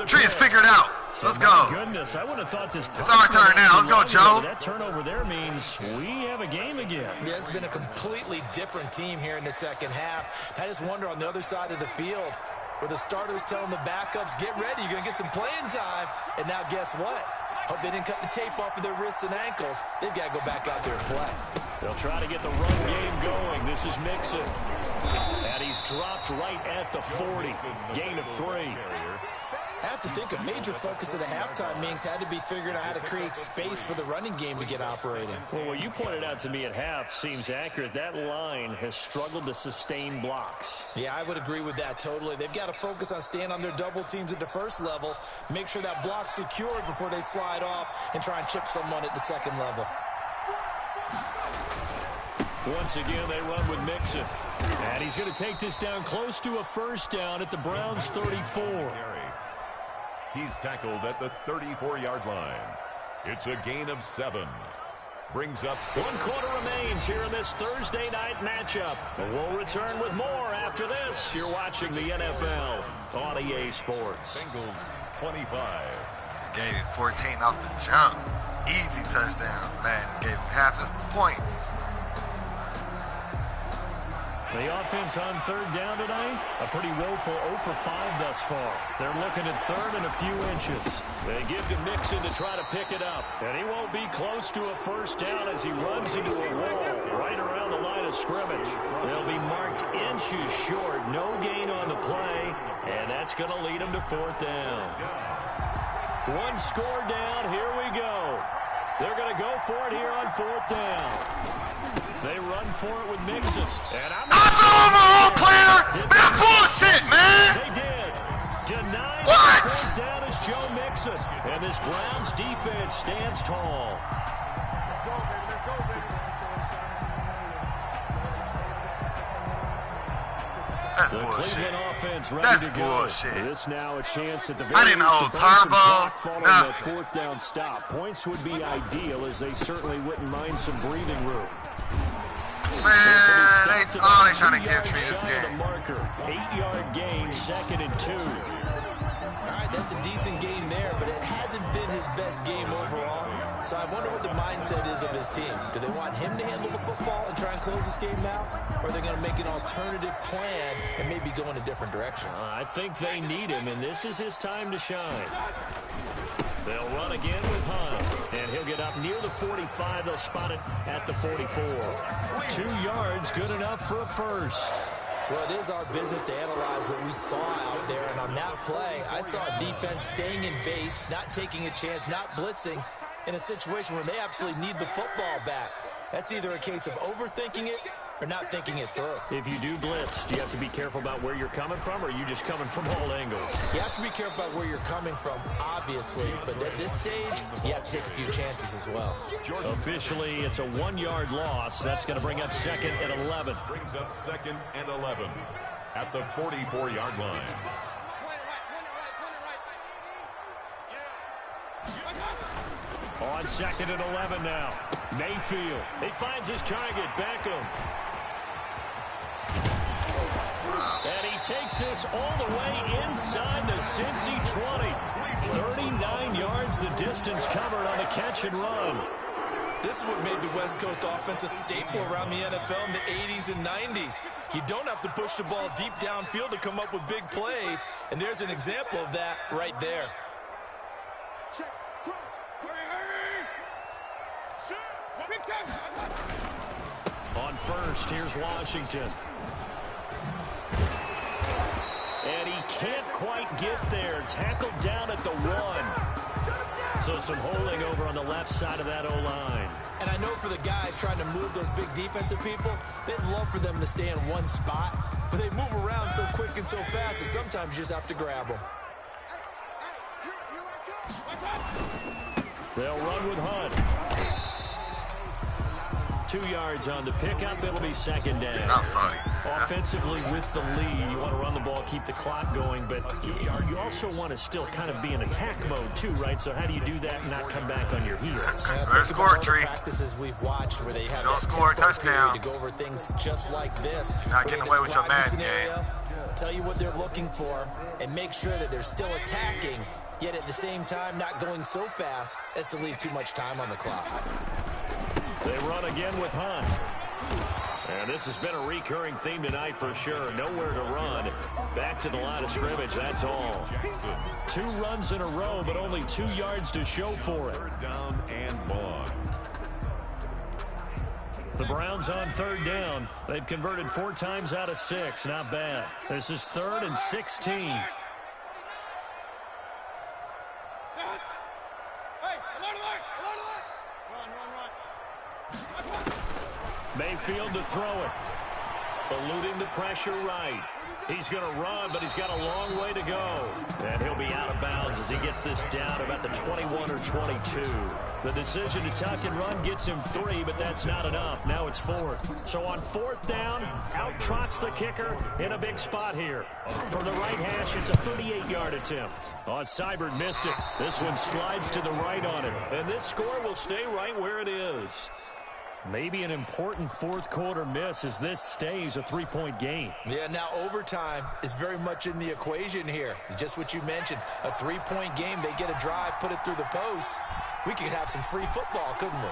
Tree is figured out. Let's go. Goodness, I would have thought this. It's our turn now. Let's go, Joe. That turnover there means we have a game again. Yeah, it's been a completely different team here in the 2nd half. I just wonder on the other side of the field where the starters telling the backups, get ready, you're going to get some playing time. And now guess what? Hope they didn't cut the tape off of their wrists and ankles. They've got to go back out there and play. They'll try to get the run game going. This is Mixon. And he's dropped right at the 40. Gain of 3. I have to think a major focus of the halftime meetings had to be figuring out how to create space for the running game to get operating. Well, what you pointed out to me at half seems accurate. That line has struggled to sustain blocks. Yeah, I would agree with that totally. They've got to focus on staying on their double teams at the 1st level, make sure that block's secured before they slide off and try and chip someone at the 2nd level. Once again, they run with Mixon. And he's going to take this down close to a 1st down at the Browns' 34. He's tackled at the 34-yard line. It's a gain of 7. Brings up 1 quarter remains here in this Thursday night matchup. We'll return with more after this. You're watching the NFL on EA Sports. Bengals 25. Gave him 14 off the jump. Easy touchdowns, man. Gave him half his points. The offense on 3rd down tonight, a pretty woeful 0 for 5 thus far. They're looking at 3rd and a few inches. They give to Mixon to try to pick it up. And he won't be close to a 1st down as he runs into a wall right around the line of scrimmage. They'll be marked inches short. No gain on the play. And that's going to lead them to 4th down. 1 score down. Here we go. They're going to go for it here on 4th down. They run for it with Mixon. That's an overall clear. That's bullshit, man. They did. Denied what? 4th down is Joe Mixon. And this Browns defense stands tall. Let's go, baby. Let's go, baby. That's the bullshit. Cleveland offense ready That's to go. bullshit. This now a chance at the very I didn't hold turbo. Following that 4th down stop. Points would be ideal, as they certainly wouldn't mind some breathing room. Man, they trying to give Tree this game. Marker, 8-yard gain, 2nd and 2. All right, that's a decent game there, but it hasn't been his best game overall. So I wonder what the mindset is of his team. Do they want him to handle the football and try and close this game out? Or are they going to make an alternative plan and maybe go in a different direction? I think they need him, and this is his time to shine. They'll run again with Hunt, and he'll get up near the 45. They'll spot it at the 44. 2 yards, good enough for a first. Well, it is our business to analyze what we saw out there, and on that play, I saw a defense staying in base, not taking a chance, not blitzing, in a situation where they absolutely need the football back. That's either a case of overthinking it or not thinking it through. If you do blitz, do you have to be careful about where you're coming from, or are you just coming from all angles? You have to be careful about where you're coming from, obviously, but at this stage, you have to take a few chances as well. Officially, it's a 1-yard loss. That's going to bring up 2nd and 11. Brings up 2nd and 11 at the 44-yard line. On 2nd and 11 now. Mayfield. He finds his target. Beckham. And he takes this all the way inside the Cincy 20. 39 yards the distance covered on the catch and run. This is what made the West Coast offense a staple around the NFL in the 80s and 90s. You don't have to push the ball deep downfield to come up with big plays, and there's an example of that right there. On first, here's Washington. And he can't quite get there. Tackled down at the 1. So some holding over on the left side of that O-line. And I know for the guys trying to move those big defensive people, they'd love for them to stay in one spot. But they move around so quick and so fast that sometimes you just have to grab them. They'll run with Hunt. 2 yards on the pickup. It'll be 2nd down. I'm sorry. Offensively with the lead, you want to run the ball, keep the clock going, but you also want to still kind of be in attack mode too, right? So how do you do that and not come back on your heels? Better score, Tree. Practices we've watched where they have Don't score a touchdown. to go over things just like this. Not getting away with your Madden game. Tell you what they're looking for and make sure that they're still attacking, yet at the same time not going so fast as to leave too much time on the clock. They run again with Hunt. And this has been a recurring theme tonight for sure. Nowhere to run. Back to the line of scrimmage, that's all. 2 runs in a row, but only 2 yards to show for it. 3rd down and long. The Browns on 3rd down. They've converted 4 times out of 6. Not bad. This is 3rd and 16. Mayfield to throw it. Eluding the pressure right. He's going to run, but he's got a long way to go. And he'll be out of bounds as he gets this down about the 21 or 22. The decision to tuck and run gets him 3, but that's not enough. Now it's 4th. So on 4th down, out trots the kicker in a big spot here. For the right hash, it's a 38-yard attempt. Oh, Seibert missed it. This one slides to the right on him. And this score will stay right where it is. Maybe an important 4th quarter miss as this stays a 3-point game. Yeah, now overtime is very much in the equation here. Just what you mentioned, a 3-point game. They get a drive, put it through the post. We could have some free football, couldn't we?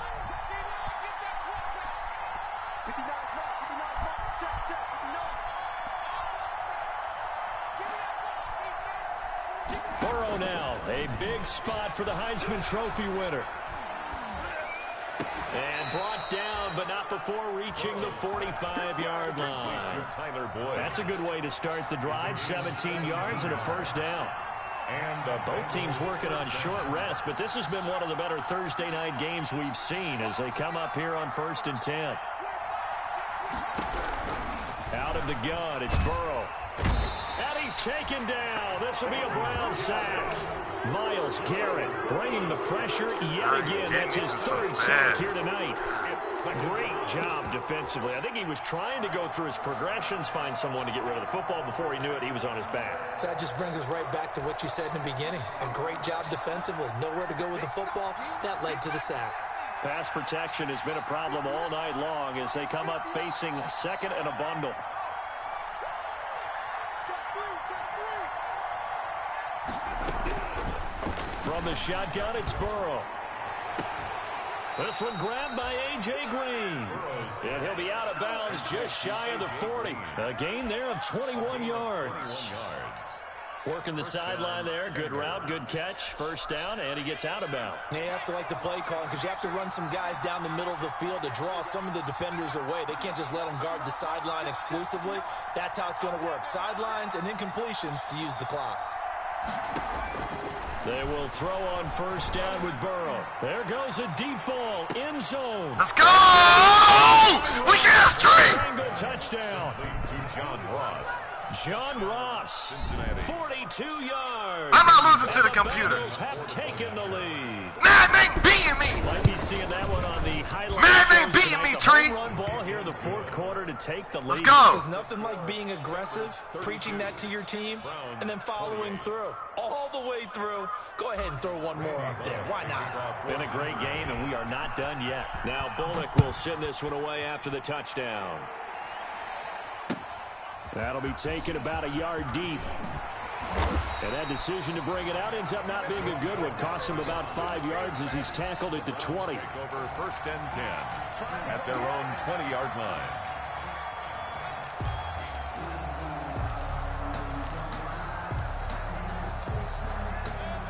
Burrow now, a big spot for the Heisman Trophy winner. And brought down, but not before reaching the 45-yard line. That's a good way to start the drive. 17 yards and a 1st down. Both teams working on short rest, but this has been one of the better Thursday night games we've seen as they come up here on 1st and 10. Out of the gun, it's Burrow. And he's taken down. This will be a Brown sack. Myles Garrett bringing the pressure yet again. That's his 3rd sack here tonight. Great job defensively. I think he was trying to go through his progressions, find someone to get rid of the football. Before he knew it, he was on his back. So that just brings us right back to what you said in the beginning. A great job defensively. Nowhere to go with the football. That led to the sack. Pass protection has been a problem all night long as they come up facing 2nd and a bundle. From the shotgun, it's Burrow. This one grabbed by A.J. Green. And he'll be out of bounds just shy of the 40. A gain there of 21 yards. Working the sideline there. Good route, good catch. 1st down, and he gets out of bounds. You have to like the play call because you have to run some guys down the middle of the field to draw some of the defenders away. They can't just let them guard the sideline exclusively. That's how it's going to work. Sidelines and incompletions to use the clock. They will throw on 1st down with Burrow. There goes a deep ball, end zone. Let's go! We get a streak! Bengal touchdown. To John Ross. John Ross, 42 yards. I'm not losing to the computer. Bengals have taken the lead. Madden ain't beating me. Might be seeing that one on the highlight. Madden ain't beating me, Tree. Run ball here in the 4th quarter to take the lead. Let's go. There's nothing like being aggressive, preaching that to your team, and then following through. All the way through. Go ahead and throw one more up there. Why not? Been a great game, and we are not done yet. Now Bullock will send this one away after the touchdown. That'll be taken about a yard deep. And that decision to bring it out ends up not being a good one. Costs him about 5 yards as he's tackled at the 20. Over 1st and 10 at their own 20-yard line.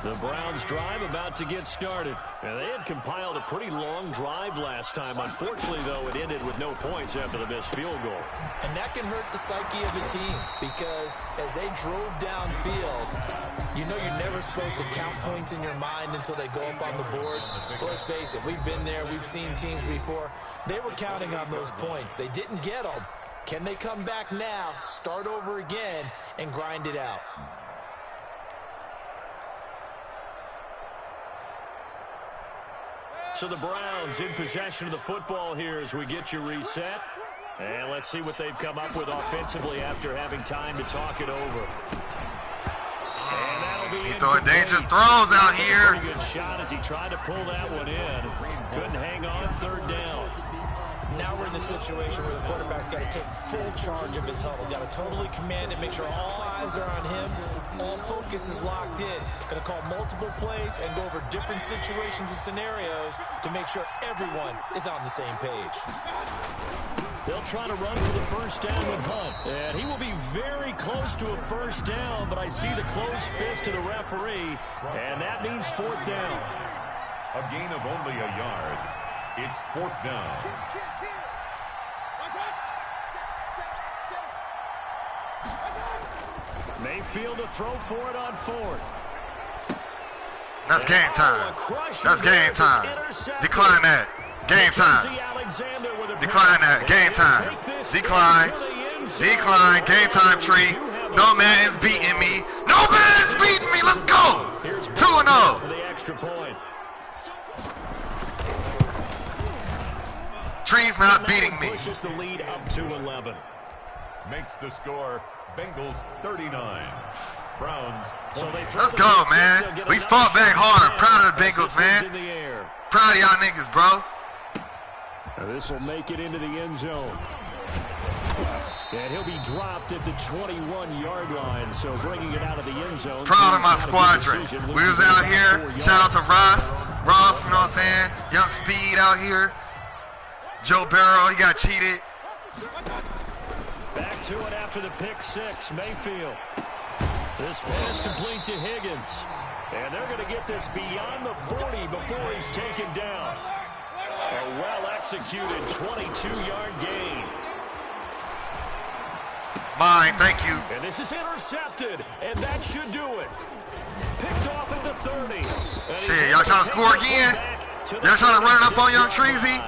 The Browns drive about to get started. And they had compiled a pretty long drive last time. Unfortunately, though, it ended with no points after the missed field goal. And that can hurt the psyche of the team because as they drove downfield, you know you're never supposed to count points in your mind until they go up on the board. But let's face it, we've been there. We've seen teams before. They were counting on those points. They didn't get them. Can they come back now, start over again, and grind it out? So the Browns in possession of the football here as we get you reset. And let's see what they've come up with offensively after having time to talk it over. And that'll be He's throwing dangerous throws out here. Pretty good shot as he tried to pull that one in. Couldn't hang on 3rd down. Now we're in the situation where the quarterback's got to take full charge of his huddle. Got to totally command it, make sure all eyes are on him. All focus is locked in. Going to call multiple plays and go over different situations and scenarios to make sure everyone is on the same page. They'll try to run for the 1st down with Hunt. And he will be very close to a 1st down, but I see the closed fist of the referee, and that means 4th down. A gain of only a yard. It's 4th down. Mayfield to throw for it on 4th. That's game time. That's game time. Decline that. Game time. Decline that. Game time. Decline. Decline. Game time, Tree. No man is beating me. No man is beating me. Let's go. 2-0. For the extra point. Tree's not beating me. Pushes the lead up to 11. Makes the score Bengals 39. Browns. So let's go, man. We fought back hard. I'm proud of the Bengals, man. Proud of y'all niggas, bro. This will make it into the end zone. And he'll be dropped at the 21-yard line, so bringing it out of the end zone. Proud of my squadron. We was out here. Shout out to Ross. Ross, you know what I'm saying? Young Speed out here. Joe Burrow, he got cheated. Back to it after the pick 6, Mayfield. This pass complete to Higgins. And they're going to get this beyond the 40 before he's taken down. A well-executed 22-yard gain. Mine, thank you. And this is intercepted, and that should do it. at the 30. Shit, y'all trying to score again? Y'all trying to run it up on Young Treasy?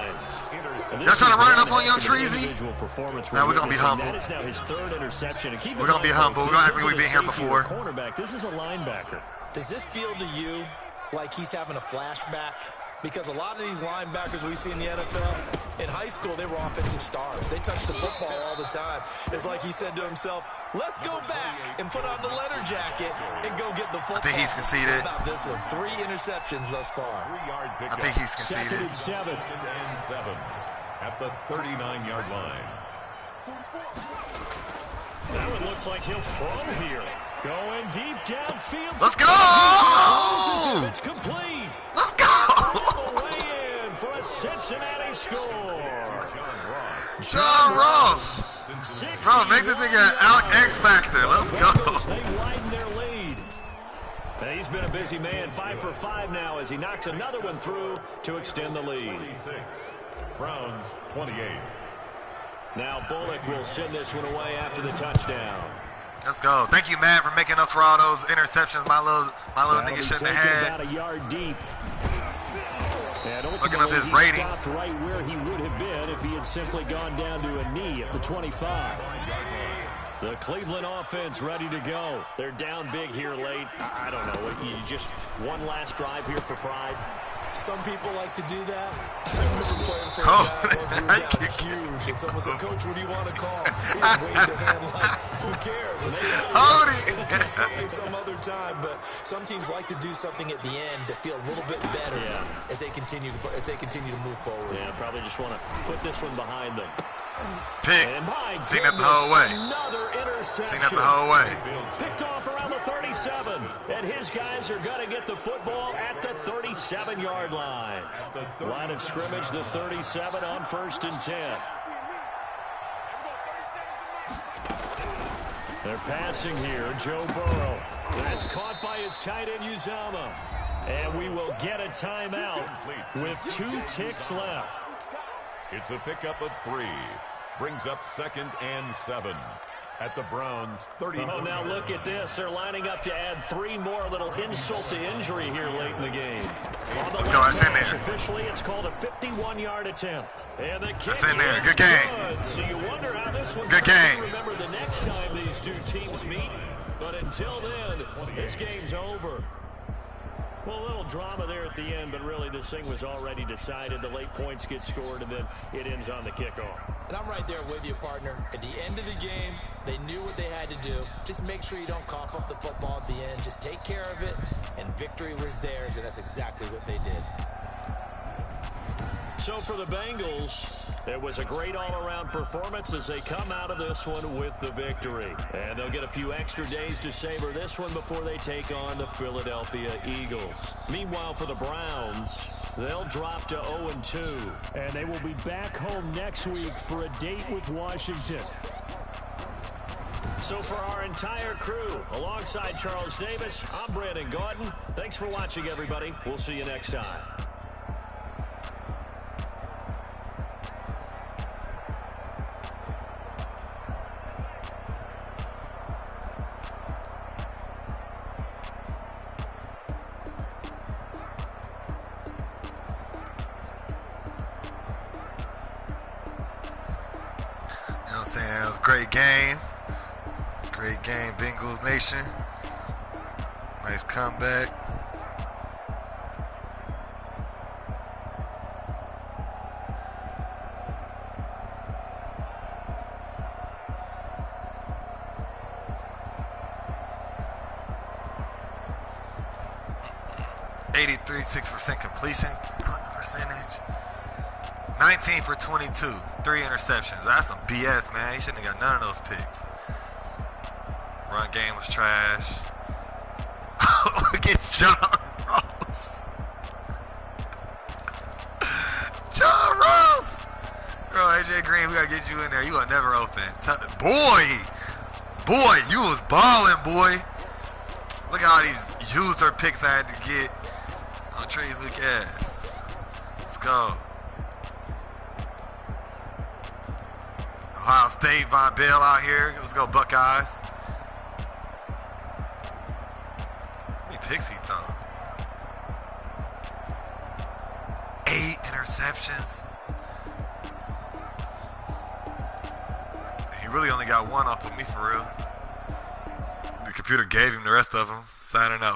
Y'all trying to run it up on Young Treasy? Now we're going to be humble. We're going to be humble. We're going to act like we've been here before. This is a linebacker. Does this feel to you like he's having a flashback? Because a lot of these linebackers we see in the NFL, in high school, they were offensive stars. They touched the football all the time. It's like he said to himself, let's go back and put on the leather jacket and go get the football. I think he's conceded. How about this one? 3 interceptions thus far. I think he's conceded. Second and 7 at the 39-yard line. That one looks like he'll throw here. Going deep downfield. Let's go! It's complete. Let's go! Way in for a Cincinnati score. John Ross. Bro, make this nigga out X Factor. Let's go. They widen their lead. And he's been a busy man. 5 for 5 now as he knocks another one through to extend the lead. 26. Browns 28. Now Bullock will send this one away after the touchdown. Let's go. Thank you, Matt, for making up for all those interceptions my little nigga shouldn't have had. About a yard deep. And looking up his rating. Right where he would have been if he had simply gone down to a knee at the 25. The Cleveland offense ready to go. They're down big here late. I don't know. You just one last drive here for pride. Some people like to do that. I remember playing for a guy once we were down huge, and someone said, Coach, what do you want to call? He just waved a hand like, who cares? Hold it. We'll do something some other time, but some teams like to do something at the end to feel a little bit better as they continue to move forward. Yeah, probably just want to put this one behind them. Pick. Seen that the whole way. Another interception. Seen that the whole way. Picked off around the 37. And his guys are going to get the football at the 37-yard line. Line of scrimmage, the 37 on 1st and 10. They're passing here. Joe Burrow. That's caught by his tight end, Uzama. And we will get a timeout with 2 ticks left. It's a pickup of 3. Brings up 2nd and 7 at the Browns 30. Oh, now look at this. They're lining up to add 3 more. Little insult to injury here late in the game. Let's go. It's in there. Officially, it's called a 51-yard attempt. And the kick it's in there. Good game. So you wonder how this one's good game. Remember the next time these 2 teams meet. But until then, this game's over. Well, a little drama there at the end, but really this thing was already decided. The late points get scored, and then it ends on the kickoff. And I'm right there with you, partner. At the end of the game, they knew what they had to do. Just make sure you don't cough up the football at the end. Just take care of it, and victory was theirs, and that's exactly what they did. So for the Bengals, it was a great all-around performance as they come out of this one with the victory. And they'll get a few extra days to savor this one before they take on the Philadelphia Eagles. Meanwhile, for the Browns, they'll drop to 0-2. And they will be back home next week for a date with Washington. So for our entire crew, alongside Charles Davis, I'm Brandon Gordon. Thanks for watching, everybody. We'll see you next time. It was a great game. Great game, Bengals Nation. Nice comeback. .6% completion percentage. 19 for 22, 3 interceptions. That's some BS, man. He shouldn't have got none of those picks. Run game was trash. Look at John Ross. John Ross. Bro, AJ Green, we got to get you in there. You are never open. Boy, you was balling, boy. Look at all these user picks I had to get on Trees Luke ass. Let's go. Ohio State, Von Bell out here. Let's go, Buckeyes. How many picks he throw? 8 interceptions. He really only got one off of me for real. The computer gave him the rest of them. Signing out.